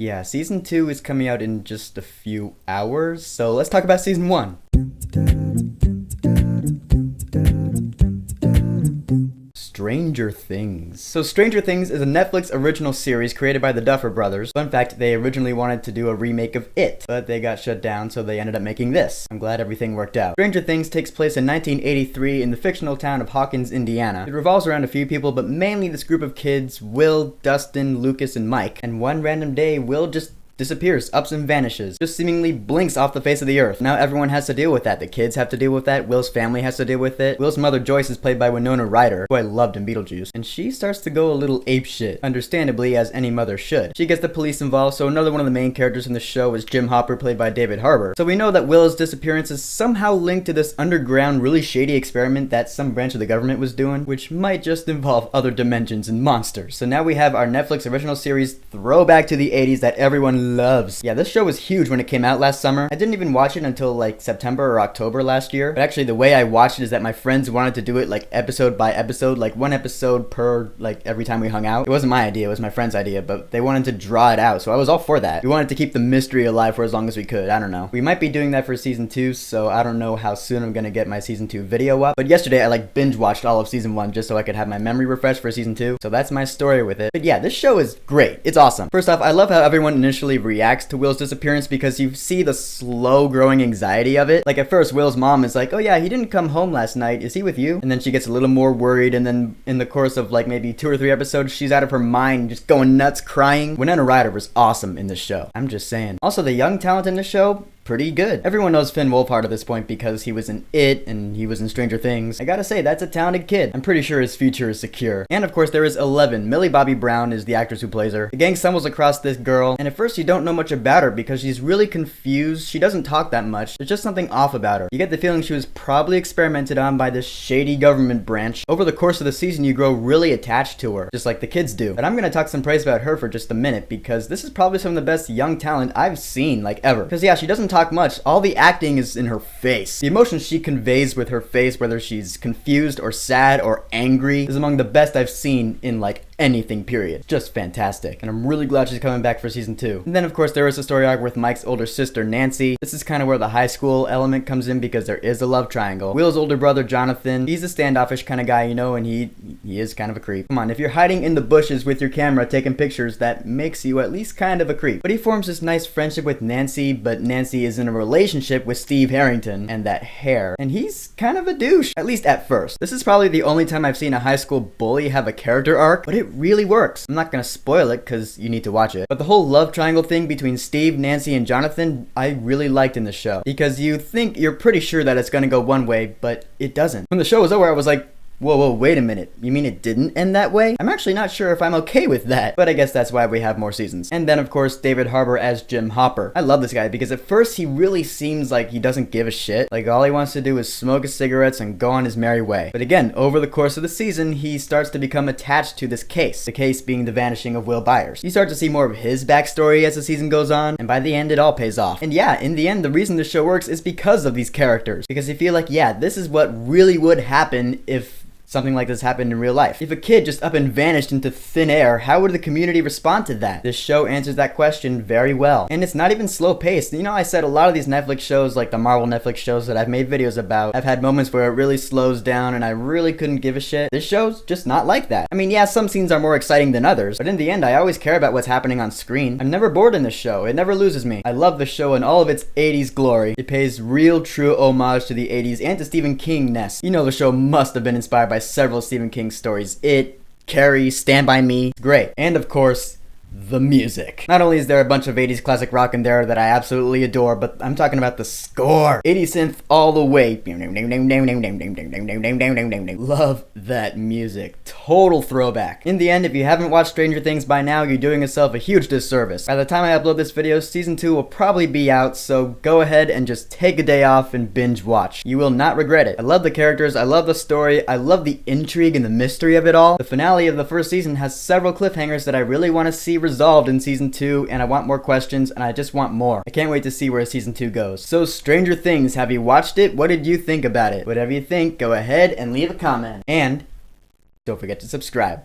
Yeah, season 2 is coming out in just a few hours, so let's talk about season 1. Stranger Things. So Stranger Things is a Netflix original series created by the Duffer Brothers. Fun fact, they originally wanted to do a remake of It, but they got shut down, so they ended up making this. I'm glad everything worked out. Stranger Things takes place in 1983 in the fictional town of Hawkins, Indiana. It revolves around a few people, but mainly this group of kids, Will, Dustin, Lucas, and Mike. And one random day, Will just disappears, ups and vanishes, just seemingly blinks off the face of the earth. Now everyone has to deal with that. The kids have to deal with that. Will's family has to deal with it. Will's mother Joyce is played by Winona Ryder, who I loved in Beetlejuice, and she starts to go a little apeshit, understandably, as any mother should. She gets the police involved, so another one of the main characters in the show is Jim Hopper, played by David Harbour. So we know that Will's disappearance is somehow linked to this underground, really shady experiment that some branch of the government was doing, which might just involve other dimensions and monsters. So now we have our Netflix original series throwback to the 80s that everyone loves. Yeah, this show was huge when it came out last summer. I didn't even watch it until like September or October last year. But actually the way I watched it is that my friends wanted to do it like episode by episode, like one episode per like every time we hung out. It wasn't my idea, it was my friend's idea, but they wanted to draw it out, so I was all for that. We wanted to keep the mystery alive for as long as we could. I don't know. We might be doing that for season 2, so I don't know how soon I'm gonna get my season 2 video up. But yesterday I like binge watched all of season 1 just so I could have my memory refreshed for season 2. So that's my story with it. But yeah, this show is great. It's awesome. First off, I love how everyone initially reacts to Will's disappearance because you see the slow growing anxiety of it. Like at first Will's mom is like, oh yeah, he didn't come home last night, is he with you? And then she gets a little more worried, and then in the course of like maybe 2 or 3 episodes she's out of her mind, just going nuts, crying. Winona Ryder was awesome in this show. I'm just saying. Also, the young talent in this show, pretty good. Everyone knows Finn Wolfhard at this point because he was in It and he was in Stranger Things. I gotta say, that's a talented kid. I'm pretty sure his future is secure. And of course there is Eleven. Millie Bobby Brown is the actress who plays her. The gang stumbles across this girl, and at first you don't know much about her because she's really confused. She doesn't talk that much. There's just something off about her. You get the feeling she was probably experimented on by this shady government branch. Over the course of the season you grow really attached to her, just like the kids do. But I'm gonna talk some praise about her for just a minute because this is probably some of the best young talent I've seen, like ever. Because yeah, she doesn't talk much. All the acting is in her face. The emotions she conveys with her face, whether she's confused or sad or angry, is among the best I've seen in like anything, period. Just fantastic. And I'm really glad she's coming back for season 2. And then of course there is a story arc with Mike's older sister Nancy. This is kind of where the high school element comes in because there is a love triangle. Will's older brother Jonathan, he's a standoffish kind of guy, you know, and he is kind of a creep. Come on, if you're hiding in the bushes with your camera taking pictures, that makes you at least kind of a creep. But he forms this nice friendship with Nancy, but Nancy is in a relationship with Steve Harrington and that hair. And he's kind of a douche, at least at first. This is probably the only time I've seen a high school bully have a character arc, but it really works. I'm not gonna spoil it because you need to watch it. But the whole love triangle thing between Steve, Nancy, and Jonathan, I really liked in the show. Because you're pretty sure that it's gonna go one way, but it doesn't. When the show was over, I was like, whoa, wait a minute. You mean it didn't end that way? I'm actually not sure if I'm okay with that, but I guess that's why we have more seasons. And then of course, David Harbour as Jim Hopper. I love this guy because at first he really seems like he doesn't give a shit. Like all he wants to do is smoke his cigarettes and go on his merry way. But again, over the course of the season, he starts to become attached to this case. The case being the vanishing of Will Byers. You start to see more of his backstory as the season goes on, and by the end it all pays off. And yeah, in the end, the reason the show works is because of these characters. Because you feel like, yeah, this is what really would happen if something like this happened in real life. If a kid just up and vanished into thin air, how would the community respond to that? This show answers that question very well. And it's not even slow paced. You know, I said a lot of these Netflix shows, like the Marvel Netflix shows that I've made videos about, I've had moments where it really slows down and I really couldn't give a shit. This show's just not like that. I mean, yeah, some scenes are more exciting than others, but in the end, I always care about what's happening on screen. I'm never bored in this show. It never loses me. I love the show in all of its 80s glory. It pays real, true homage to the 80s and to Stephen King-ness. You know the show must have been inspired by several Stephen King stories. It, Carrie, Stand By Me, great. And of course, the music. Not only is there a bunch of 80s classic rock in there that I absolutely adore, but I'm talking about the score. 80s synth all the way. Love that music. Total throwback. In the end, if you haven't watched Stranger Things by now, you're doing yourself a huge disservice. By the time I upload this video, season 2 will probably be out, so go ahead and just take a day off and binge watch. You will not regret it. I love the characters, I love the story, I love the intrigue and the mystery of it all. The finale of the first season has several cliffhangers that I really want to see resolved in season 2, and I want more questions, and I just want more. I can't wait to see where season 2 goes. So Stranger Things, have you watched it? What did you think about it? Whatever you think, go ahead and leave a comment. And don't forget to subscribe.